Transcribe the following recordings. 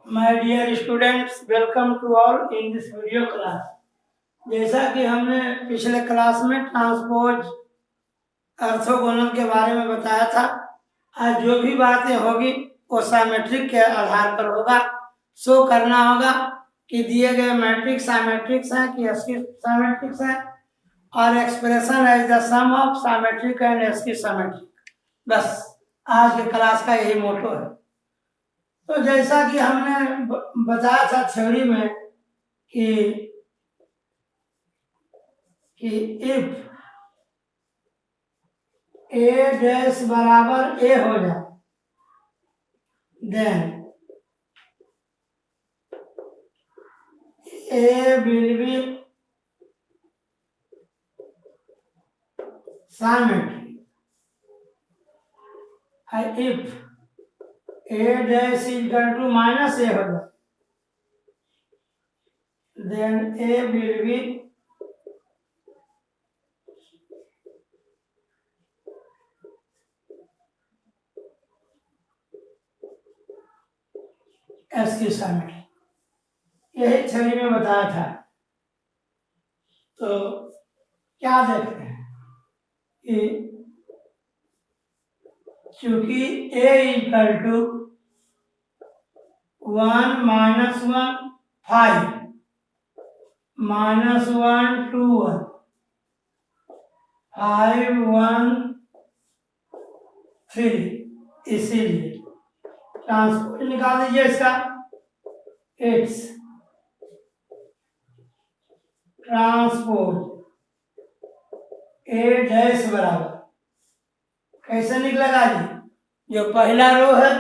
My dear students, welcome to all in this video class. जैसा कि हमने पिछले क्लास में ट्रांसपोज ऑर्थोगोनल के बारे में बताया था, आज जो भी बातें होगी वो साइमेट्रिक के आधार पर होगा। शो करना होगा कि दिए गए मैट्रिक्स साइमेट्रिक्स हैं कि साइमेट्रिक्स हैं, और एक्सप्रेशन है the sum of symmetric and skew symmetric. बस आज के क्लास का यही मोटो है। तो जैसा कि हमने बताया था थ्योरी में कि इफ ए डैश बराबर ए हो जाए then A will be symmetry। If A dash equal to minus A हो जाए then A will be skew symmetry. यही थ्योरी में बताया था। तो क्या देखते हैं कि चूंकि a equal to 1 minus 1 5 minus 1 2 1 5 1 3, इसीलिए ट्रांसपोज निकाल दीजिए इसका। इट्स ट्रांसपोज ए डैश बराबर कैसे निकलेगा जी? जो पहला रो है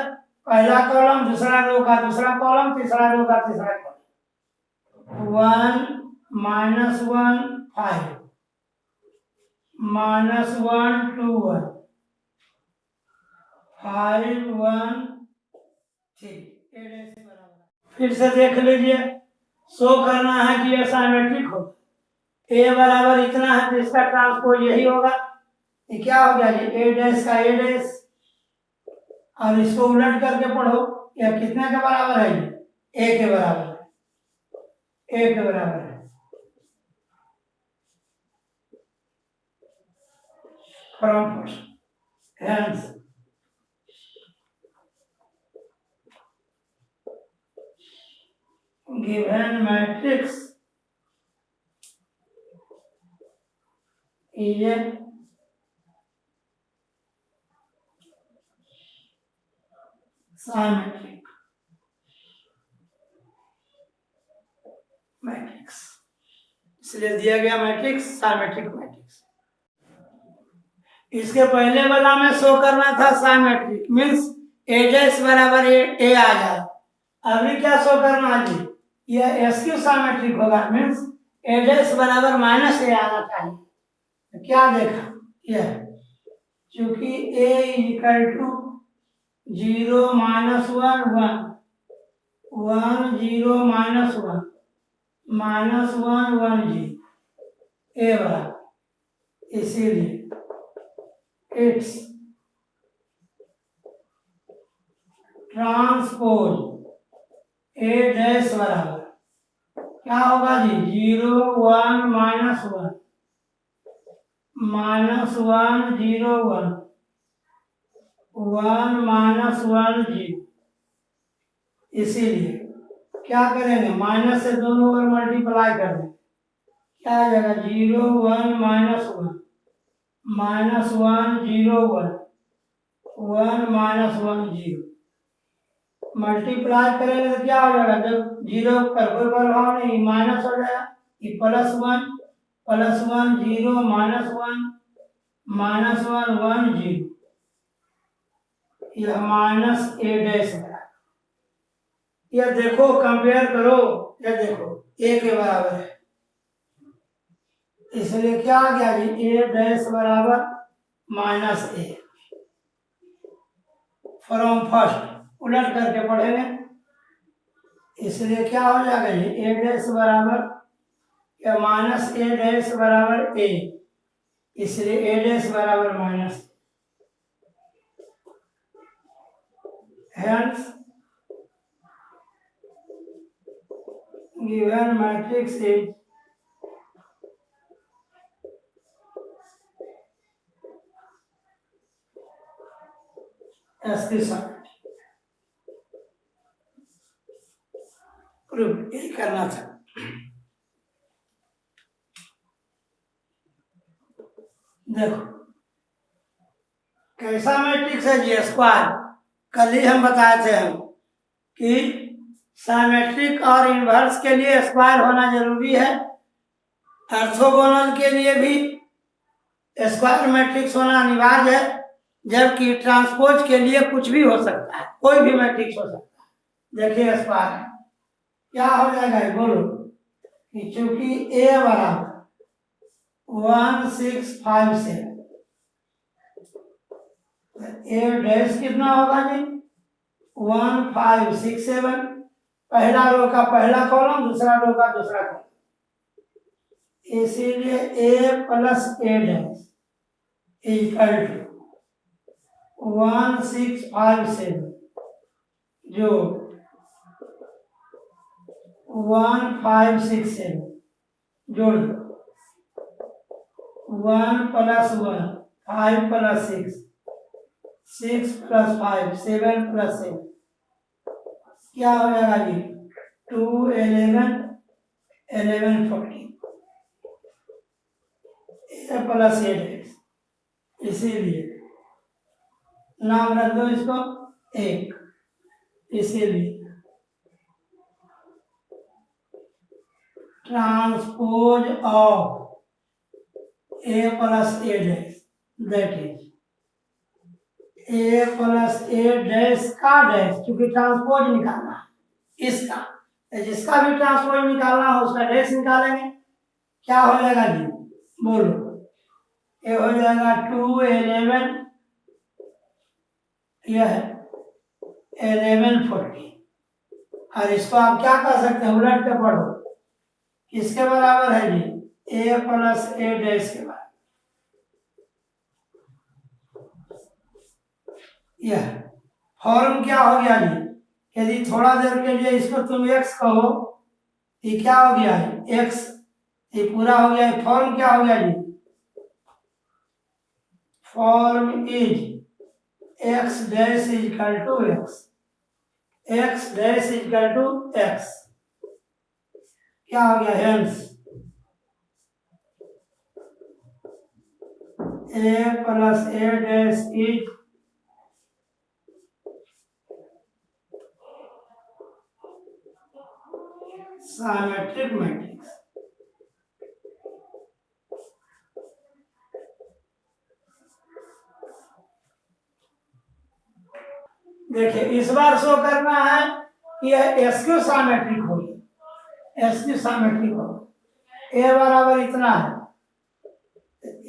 पहला कॉलम, दूसरा रो का दूसरा कॉलम, तीसरा रो का तीसरा कॉलम। 1 minus 1 5 minus 1 2 1 5 1 3। ए डैश बराबर फिर से देख लीजिए। शो करना है कि ये साइमेट्रिक हो। ए बराबर इतना है तो इसका ट्रांसपोज यही होगा। ये क्या हो गया जी? ए डैश का ए डैश, और इसको उलट करके पढ़ो। यह कितने के बराबर है जी? ए के बराबर है। ए के बराबर है। From first hence given matrix is a symmetric matrix. इसलिए दिया गया मैट्रिक्स साइमेट्रिक मैट्रिक्स। इसके पहले वाला में शो करना था साइमेट्रिक मींस ए डैश बराबर ए आ जाए। अभी क्या शो करना है जी? यह एस्क्यू साइमेट्रिक होगा मींस ए डैश बराबर माइनस ए आना चाहिए। तो क्या देखा? यह चूंकि A equal to 0 minus 1 1 1 0 minus 1 minus 1 1 0 A बराबर, इसीलिए इट्स ट्रांसपोज ए डैश बराबर क्या होगा जी? 0 1 माइनस 1 माइनस 1 0 1 1 माइनस 1 0। इसीलिए क्या करेंगे? माइनस से दोनों ओर मल्टीप्लाई कर देंगे। क्या आ जाएगा? 0 1 माइनस 1 माइनस 1 0 1 1 माइनस 1 0। मल्टीप्लाई करेंगे तो क्या हो जाएगा? जब जीरो पर कोई प्रभाव नहीं, माइनस हो जाएगा। ये प्लस 1 0 माइनस 1 माइनस 1 1 0। यह माइनस ए डैश है। यह देखो, कंपेयर करो, यह देखो ए के बराबर है। इसलिए क्या आ गया जी? ए डैश बराबर माइनस ए। फ्रॉम फर्स्ट उलट करके पढ़ेंगे। इसलिए क्या हो जाएगा जी? ए डैश बराबर या माइनस ए डैश बराबर ए, इसलिए ए डैश बराबर minus. Hence given matrix is SQ symmetric. Proof यही करना था। देखो कैसा मैट्रिक्स है जी, स्क्वायर। कल ही हम बताए थे कि सिमेट्रिक और इनवर्स के लिए स्क्वायर होना जरूरी है, ऑर्थोगोनल के लिए भी स्क्वायर मैट्रिक्स होना अनिवार्य है, जबकि ट्रांसपोज के लिए कुछ भी हो सकता है, कोई भी मैट्रिक्स हो सकता है। देखिए स्क्वायर है, क्या हो जाएगा बोलो कि चूंकि ए बराबर 1657, ए डैश कितना होगा जी 1567, पहला रो का पहला कॉलम, दूसरा रो का दूसरा कॉलम, इसीलिए A plus A dash equal to 1657 जो 1567 जोड़ 1 + 1 5 + 6 6 + 5 7 + 7 क्या हो जाएगा जी 2 11 11 14 ए प्लस ए डैश, इसीलिए नाम रख दो इसको एक, इसीलिए transpose of A plus A dash that is a plus A dash का डैश, क्योंकि ट्रांसपोज निकालना है इसका, जिसका भी ट्रांसपोज निकालना हो उसका डैश निकालेंगे। क्या हो जाएगा जी बोलो, ये हो जाएगा 2 11 यह है 11 14, और इसको आप क्या कर सकते हैं उलट के पढ़ो, किसके बराबर है जी ए प्लस ए डैश के बराबर। यह फॉर्म क्या हो गया जी, यदि थोड़ा देर के लिए इसको तुम x कहो, ये क्या हो गया है x, ये पूरा हो गया है। फॉर्म क्या हो गया जी, form is x dash is equal to x, x dash is equal to x, क्या हो गया hence a plus A dash is symmetric matrix. देखिए इस बार शो करना है कि यह एसक्यू सिमेट्रिक होगी, एसक्यू सिमेट्रिक होगी, ए बराबर इतना है,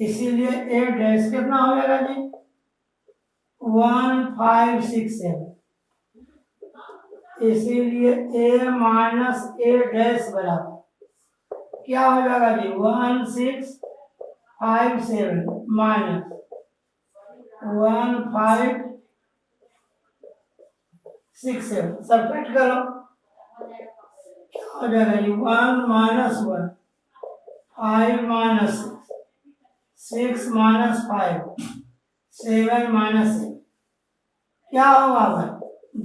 इसीलिए ए डैश कितना हो जाएगा जी 1567, इसीलिए ए माइनस ए डैश बराबर क्या हो जाएगा जी 1657 माइनस 1567, सब्ट्रैक्ट करो क्या हो जाएगा जी 1 माइनस 1 5 माइनस 6 माइनस 5 7 माइनस 7 क्या होगा भाई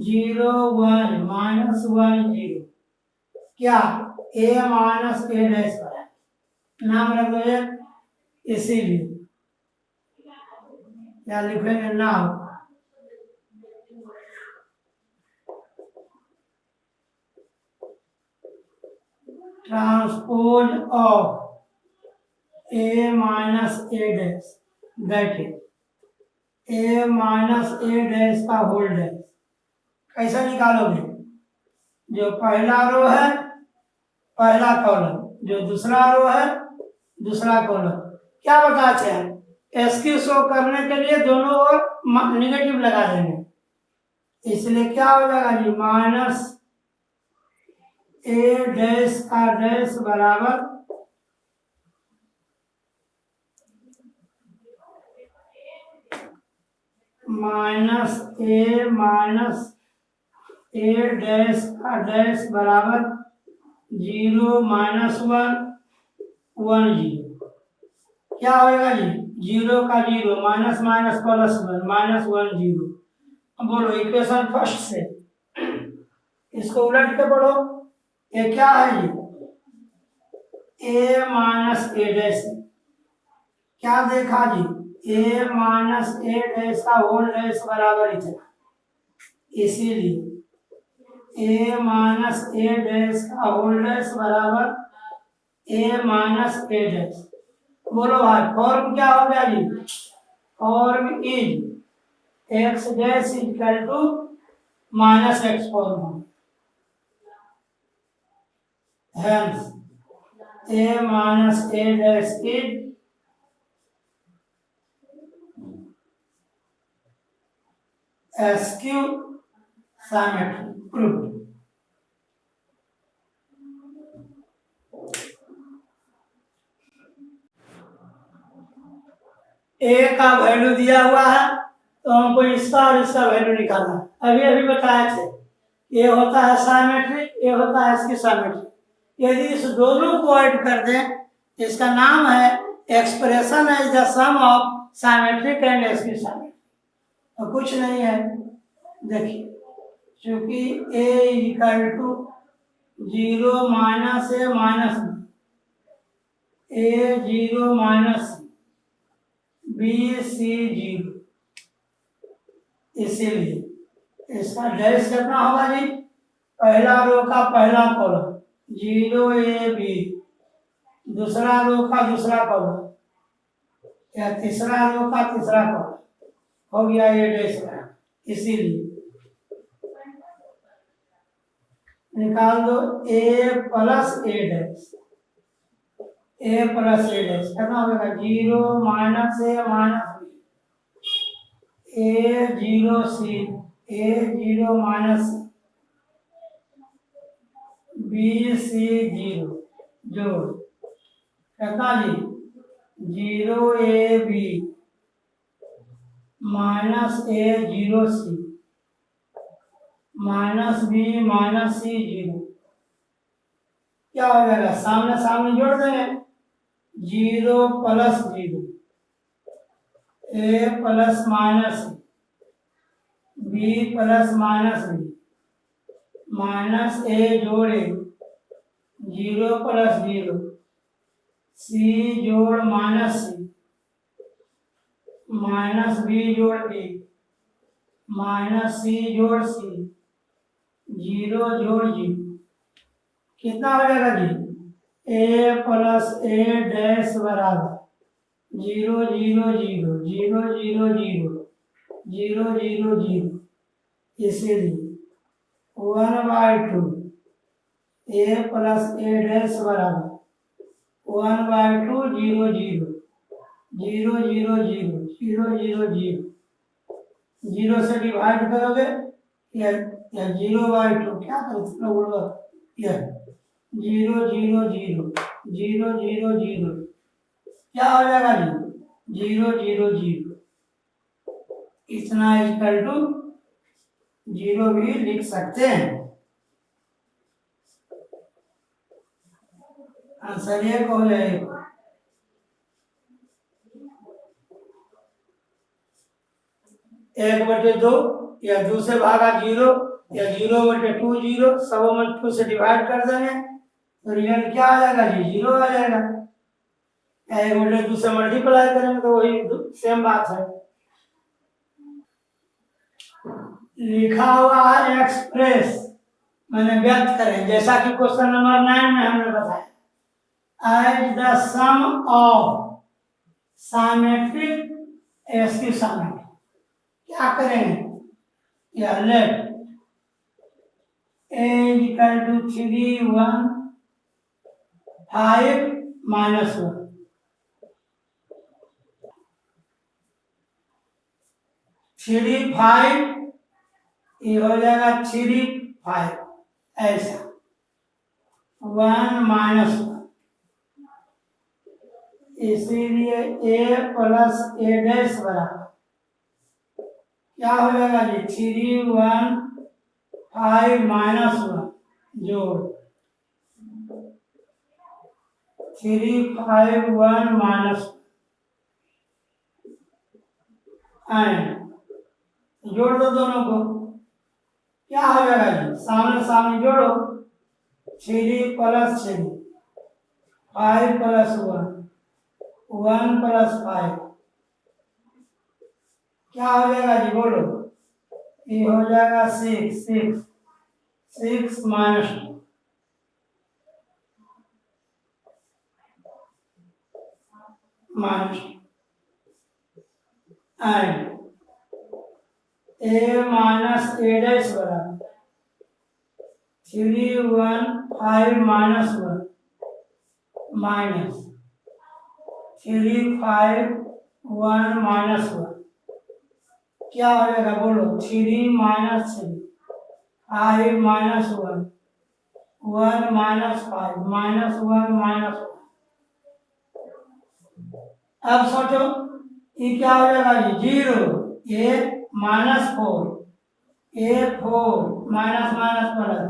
0 1 माइनस 1 0, क्या ए माइनस ए डैश बराबर, नाम रख दो एक, इसीलिए क्या लिखेंगे नाम transpose of A minus A dash that is a minus A dash का होल डैश। कैसे निकालोगे, जो पहला रो है पहला कॉलम, जो दूसरा रो है दूसरा कॉलम। क्या बताते हैं एसक्यू शो करने के लिए दोनों ओर नेगेटिव लगा देंगे, इसलिए क्या हो जाएगा जी माइनस ए डैश का डैश बराबर माइनस ए डैश का डैश बराबर 0 माइनस 1 1 0 क्या होएगा जी? 0 का 0 माइनस माइनस प्लस 1 माइनस 1 0। अब बोलो इक्वेशन फर्स्ट से इसको उलट के पढ़ो। ये क्या है जी? a minus A dash. क्या देखा जी? a माइनस ए डैश का होल डैश बराबर इतना, इसीलिए a माइनस ए डैश का होल डैश बराबर a माइनस ए डैश। बोलो भाई फॉर्म क्या हो गया जी? Form is x dash equal to minus X form. Hence a minus A dash is SQ symmetry proved। a का वैल्यू दिया हुआ है तो हमको इसका और इसका वैल्यू निकालना है। अभी अभी बताया थे ये होता है साइमेट्रिक, ये होता है इसकी साइमेट्रिक। यदि इस दोनों को ऐड कर दें इसका नाम है expression is the sum of symmetric and skew symmetric. तो कुछ नहीं है, देखिए चूंकि a equal to 0 minus A minus a 0 minus b c 0, इसीलिए इसका डैश कितना होगा जी? पहला रो का पहला कॉलम 0 a b, दूसरा रो का दूसरा कॉलम या तीसरा रो का तीसरा कॉलम हो गया ये डैश का। इसीलिए निकाल दो a plus A dash, a plus A dash कितना होगा? 0 minus A minus b, a 0 c, a 0 minus b c 0 जोड़ कितना जी? 0 a b minus a 0 c minus b minus c 0 क्या हो जाएगा? सामने सामने जोड़ देंगे 0 plus 0 a plus minus b plus minus b minus a जोड़े 0 प्लस 0 c जोड़ माइनस c माइनस b जोड़ b माइनस c जोड़ c 0 जोड़ 0 कितना हो जाएगा जी? a प्लस ए डैश बराबर 0 0 0 0 0 0 0 0 0, इसीलिए 1/2 a प्लस ए डैश बराबर 1/2 0 0 0 0 0 0 0 0 0 से डिवाइड करोगे या 0/2 क्या करोगे? यह 0 0 0 0 0 0 क्या हो जाएगा जी? 0 0 0 इतना इक्वल टू 0 भी लिख सकते हैं। आंसर ये हो जाएगा 1/2 या 2 से भागा 0 या 0/2 0 सब में 2 से डिवाइड कर देंगे तो रिजल्ट क्या आ जाएगा जी? 0 आ जाएगा। 1/2 से मल्टीप्लाई करेंगे तो वही सेम बात है। लिखा हुआ है एक्सप्रेस मैंने व्यक्त करें जैसा कि क्वेश्चन नंबर 9 में हमने बताया as the sum of symmetric skew symmetric क्या करेंगे? या let a equal to 3 1 5 minus 1 3 5 ये हो जाएगा 3 5 ऐसा 1 माइनस 1, इसीलिए a प्लस ए डैश बराबर क्या हो जाएगा जी? 3 1 5 माइनस 1 जोड़ 3 5 1 माइनस एंड जोड़ दो दोनों को, क्या हो जाएगा जी? सामने सामने जोड़ो, 3 प्लस 3 5 प्लस 1 1 प्लस 5 क्या हो जाएगा जी? बोलो। ये हो जाएगा 6 6 6 minus 2 minus and a minus a dash बराबर 3 1 5 माइनस 1 माइनस 3 5 1 माइनस 1 क्या हो जाएगा? बोलो। 3 minus 3 5 minus 1 1 minus 5 minus 1 minus 1। अब सोचो ये क्या हो जाएगा जी? 0 a minus 4 a 4 minus minus plus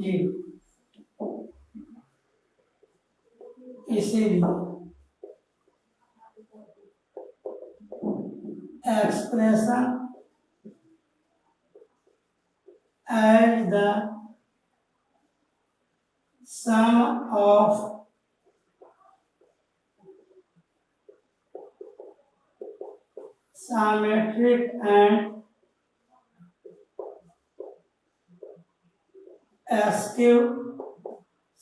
जी। इसीलिए expression as the sum of symmetric and skew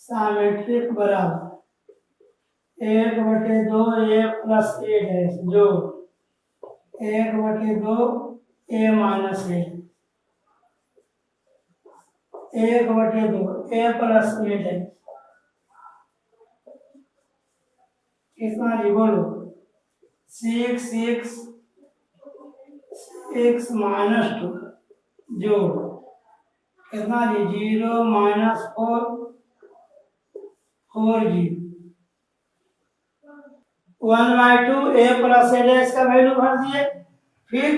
symmetric बराबर 1/2 a प्लस a डैश जो 1/2 a minus a 1/2 a plus a dash कितना जी? बोलो। 6 6 6 माइनस 2 जो कितना जी? 0 माइनस 4 4 जी 1/2 a प्लस a डैश का वैल्यू भर दिए, फिर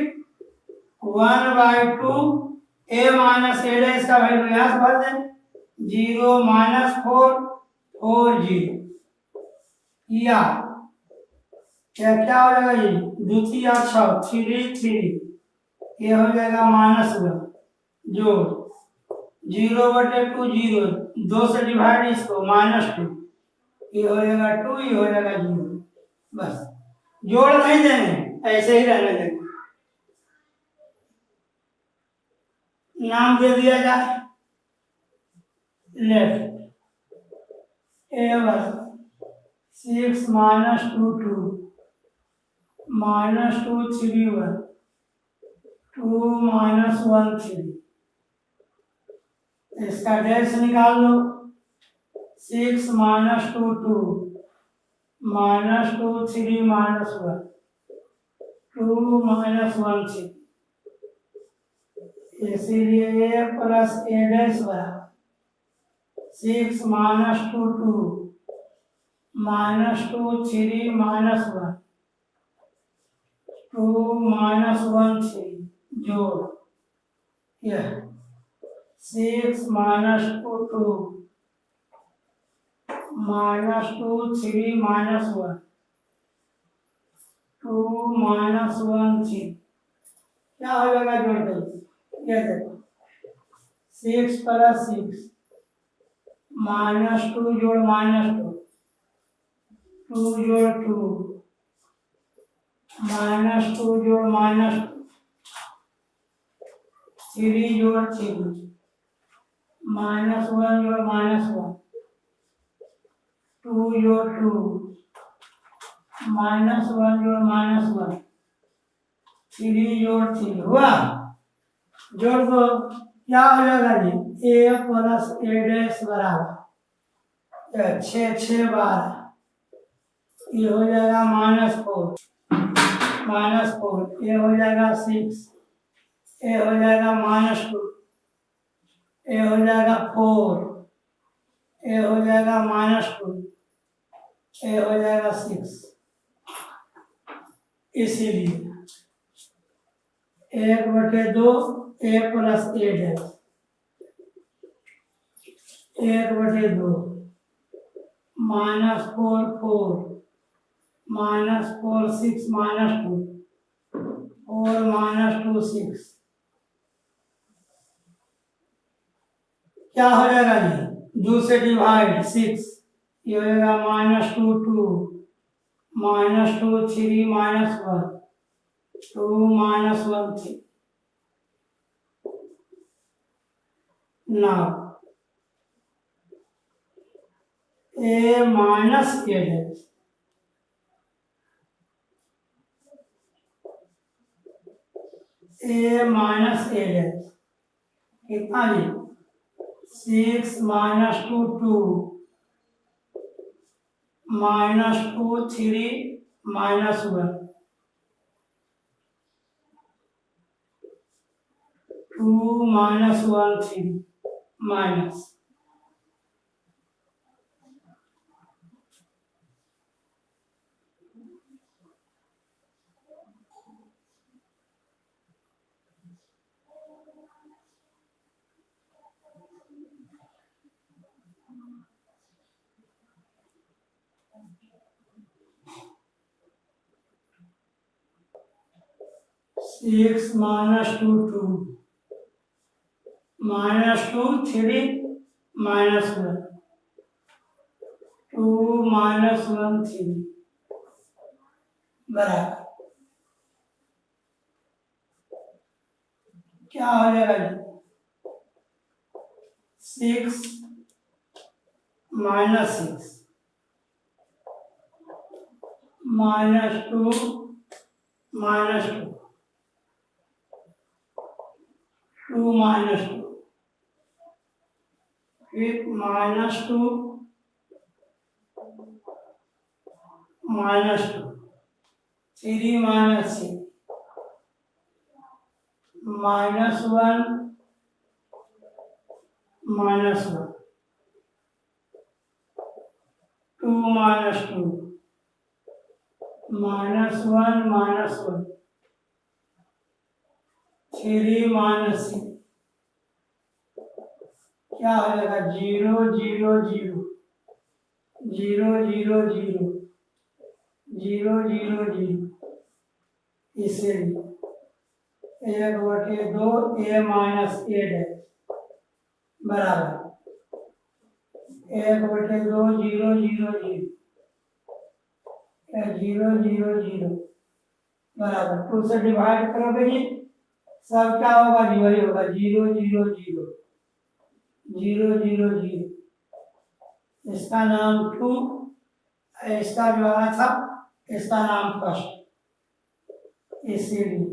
1/2 a माइनस a डैश का वैल्यू यहाँ से भर दें, 0 माइनस 4 4 0 या क्या क्या हो जाएगा ये? द्वितीय 6 3 3 ये हो जाएगा माइनस 1 जो 0/2 0 2 से डिवाइड इसको माइनस 2 ये हो जाएगा 2 ये हो जाएगा 0। बस जोड़ नहीं देंगे, ऐसे ही रहने देंगे। नाम दे दिया जाए लेफ्ट a बराबर 6 माइनस 2 2 माइनस 2 3 1 2 माइनस 1 3 इसका डैश निकाल लो। 6 माइनस 2 2 माइनस 2 3 माइनस 1 2 माइनस 1 3 इसीलिए a प्लस a डैश बराबर 6 माइनस 2 2 माइनस 2 3 माइनस 1 2 माइनस 1 3 जोड़ यह 6 माइनस 2 2 माइनस 2 3 माइनस 1 2 माइनस 1 3 क्या हो जाएगा? जोड़ दो। ये देखो 6 प्लस 6 माइनस 2 जोड़ माइनस 2 2 जोड़ 2 माइनस 2 जोड़ माइनस 2 3 जोड़ 3 माइनस 1 जोड़ माइनस 1 2 जोड़ 2 माइनस 1 जोड़ माइनस 1 3 जोड़ 3 हुआ। जोड़ दो, क्या हो जाएगा जी? a प्लस a डैश बराबर 6 6 12 ये हो जाएगा माइनस 4 ये हो जाएगा 6 ये हो जाएगा माइनस 2 ये हो जाएगा 4 ये हो जाएगा माइनस 2 ये हो जाएगा 6। इसीलिए 1/2 a प्लस a डैश 1/2 -4 4 -4 6 -2 4 -2 6 क्या हो जाएगा जी? 2 से डिवाइड 6, ये हो जाएगा -2 2 -2 3 -1 2 -1 3। now a minus a dash कितना जी? 6 -2 2 -2 3 -1 2 -1 3 minus 6 -2 2 -2 3 -1 2 -1 3 बराबर क्या हो जाएगा जी? 6 -6 -2 -2 2 -2 फिर -2 -2 3 -6 -1 -1 2 -2 -1 -1 3 -6 क्या हो जाएगा? 0 0 0 0 0 0 0 0 0 इसे 1/2 a माइनस a डैश बराबर 1/2 0 0 0 0 0 0 बराबर 2 से डिवाइड करोगे जी सब क्या होगा जी? वही होगा 0 0 0 0 0 0। इसका नाम 2, इसका जो आया था इसका नाम फर्स्ट, इसीलिए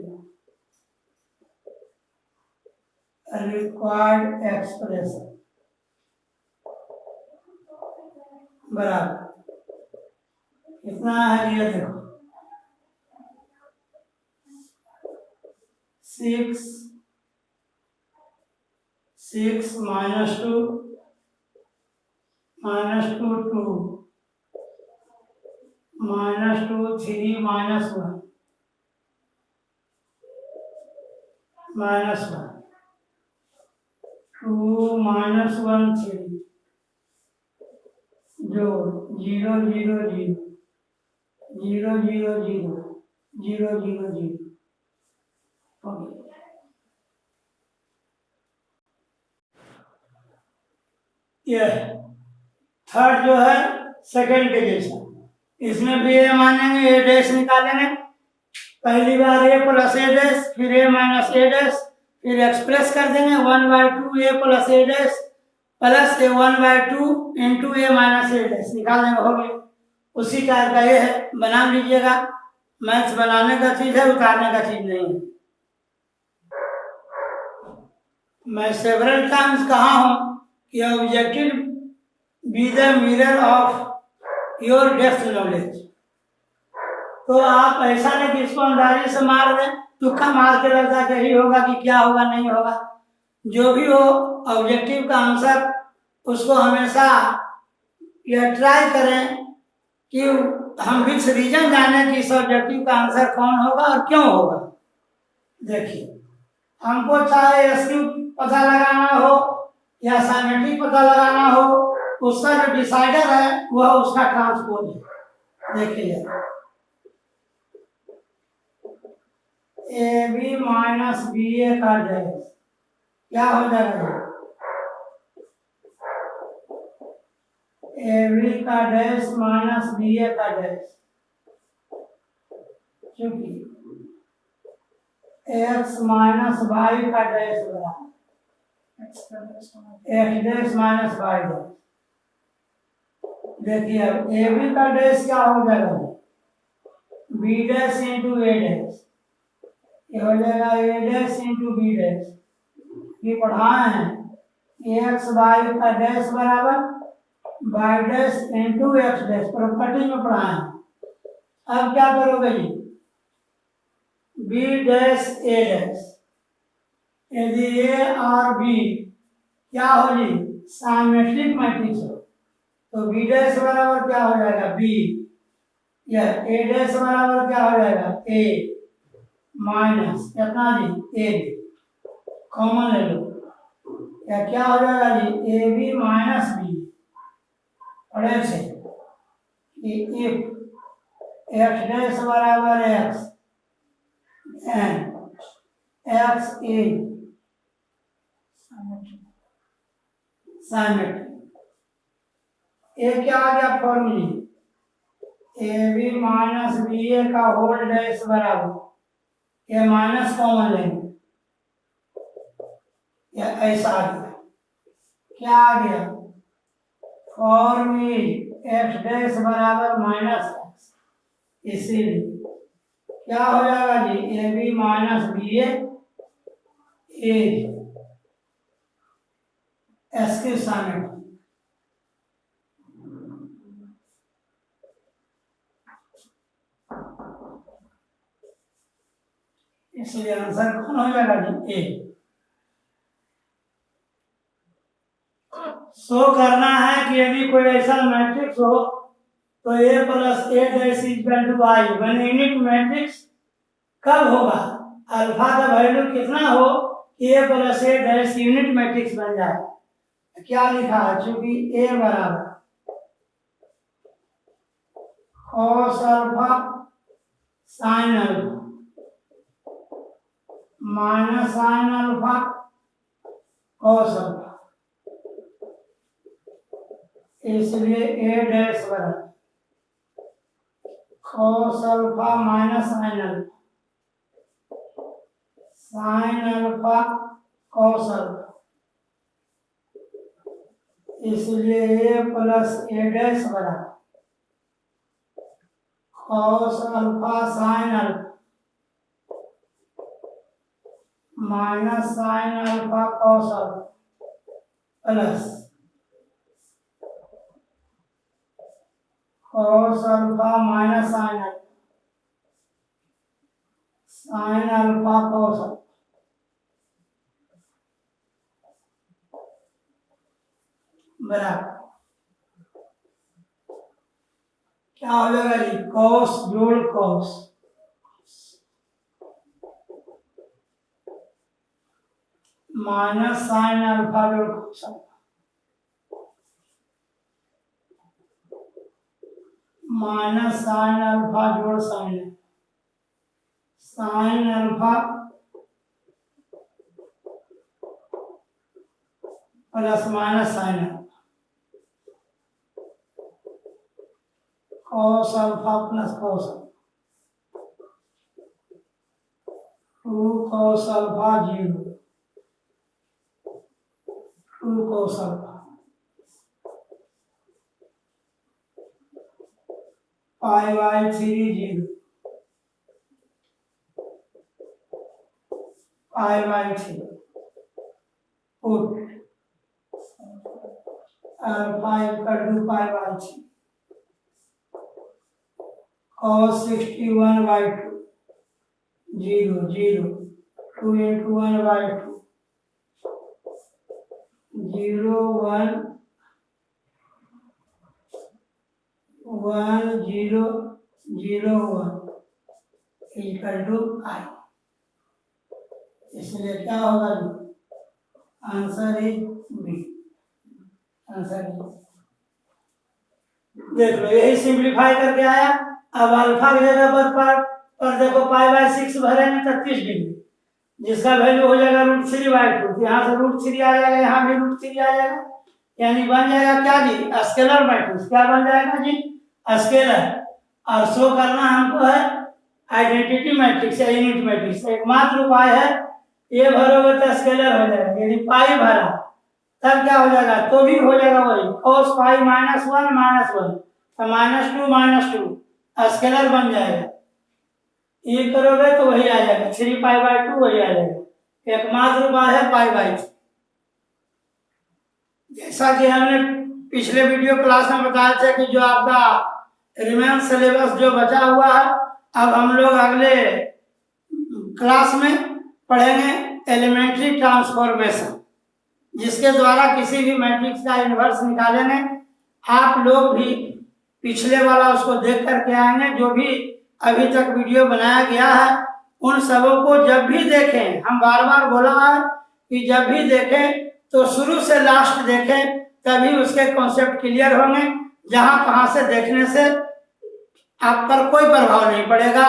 रिक्वायर्ड एक्सप्रेशन बराबर कितना है ये देखो 6 -2 -2 -2 -2 3 -1 -1 2 -1 3 जो 0 0 0 0 0 0 0 0 0 ये थर्ड जो है सेकंड के जैसा, इसमें भी ए मानेंगे, ए डैश निकालेंगे। पहली बार ए प्लस ए डैश, फिर ए माइनस ए डैश, फिर एक्सप्रेस कर देंगे 1/2 ए plus A dash plus A 1/2 into A minus A dash निकाल देंगे, हो गया। उसी टाइप का ये है, बना लीजिएगा। मैथ्स बनाने का चीज है, उतारने का चीज नहीं है। मैं सेवरल टाइम्स कहा हूं कि objective be the mirror of your depth knowledge. तो आप ऐसा नहीं कि इसको अंदाजे से मार दें, तुक्का मार के लगता कि यही होगा कि क्या होगा नहीं होगा। जो भी हो ऑब्जेक्टिव का आंसर, उसको हमेशा यह ट्राई करें कि हम विच रीजन जाने कि इस ऑब्जेक्टिव का आंसर कौन होगा और क्यों होगा। देखिए, हमको चाहे एसक्यू पता लगाना हो या साइमेट्रिक पता लगाना हो उसका जो डिसाइडर है वह उसका ट्रांसपोज है। देखिए A B minus B A का डैश क्या हो जाएगा? ए बी का डैश माइनस बी ए का डैश, क्योंकि एक्स माइनस वाई का डैश बराबर X dash minus Y dash. देखिए अब ए बी का डैश क्या हो जाएगा? B dash into A dash, ये हो जाएगा A dash into B dash. ये पढ़ाए हैं एक्स वाई का डैश बराबर Y dash into X dash, property में पढ़ाए हैं। अब क्या करोगे जी? बी डैश ए डैश, यदि ए और बी क्या हो जी? साइमेट्रिक मैट्रिक्स हो तो बी डैश बराबर क्या हो जाएगा? बी, या ए डैश बराबर क्या हो जाएगा? ए माइनस कितना जी? ए बी, कॉमन ले लो, या क्या हो जाएगा जी? A B minus B. और ऐसे इफ एक्स डैश बराबर X and X is symmetric, ये क्या आ गया फॉर्मूले? A B minus B A का होल डैश बराबर, ये माइनस कॉमन लेंगे, या ऐसा आ गया। क्या आ गया? फॉर्मूले एक्स डैश बराबर माइनस एक्स, इसीलिए क्या हो जाएगा जी? A B minus B A skew symmetric. इसलिए आंसर कौन हो जाएगा जी? ए। शो करना है कि यदि कोई ऐसा मैट्रिक्स हो तो A plus A dash equal to I, one unit matrix कब होगा? अल्फा का वैल्यू कितना हो कि A plus A dash unit matrix बन जाए। क्या लिखा है? चूंकि ए बराबर cos alpha sine alpha minus sine alpha cos alpha, इसलिए ए डैश बराबर cos alpha minus sine alpha sine alpha cos alpha, इसलिए ए प्लस ए डैश बराबर cos alpha sine alpha minus sine alpha cos alpha plus cos alpha minus sine alpha sine alpha cos alpha बराबर क्या हो जाएगा जी? cos जोड़ cos minus sine alpha जोड़ cos alpha minus sine alpha जोड़ sine sine alpha plus minus sine alpha cos alpha plus cos alpha 2 cos alpha 0 2 cos alpha pi by 3 0 pi by 3 put alpha equal to pi by 3 cos 61 by 2 0 0 2 into 1 by 2 0 1 1 0 0 1 equal to आई। इसलिए क्या होगा? Answer is B. Answer देख लो यही simplify करके आया। अब alpha की जगह पर देखो π/6 भरेंगे 33 डिग्री, जिसका वैल्यू हो जाएगा √3/2। यहाँ से √3 आ जाएगा, यहाँ भी √3 आ जाएगा, यानी बन जाएगा क्या जी, स्केलर मैट्रिक्स। क्या बन जाएगा जी, स्केलर। और शो करना हमको है आइडेंटिटी मैट्रिक्स या यूनिट मैट्रिक्स। एकमात्र उपाय है ये भरोगे तो स्केलर हो जाएगा, यदि पाई भरा तब क्या हो जाएगा, तो भी हो जाएगा वही cos π -1 -1 तो -2 स्केलर बन जाएगा। ये करोगे तो वही आ जाएगा 3π/2 वही आ जाएगा। एकमात्र उपाय है π/2। जैसा कि हमने पिछले वीडियो क्लास में बताया था कि जो आपका रिमेन सिलेबस जो बचा हुआ है, अब हम लोग अगले क्लास में पढ़ेंगे एलिमेंट्री ट्रांसफॉर्मेशन, जिसके द्वारा किसी भी मैट्रिक्स का इन्वर्स निकालेंगे। आप लोग भी पिछले वाला उसको देख करके आएंगे, जो भी अभी तक वीडियो बनाया गया है उन सबों को जब भी देखें, हम बार बार बोला है कि जब भी देखें तो शुरू से लास्ट देखें, तभी उसके कॉन्सेप्ट क्लियर होंगे। जहां कहां से देखने से आप पर कोई प्रभाव नहीं पड़ेगा।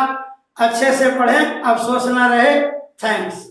अच्छे से पढ़ें, अफसोस ना रहे। थैंक्स।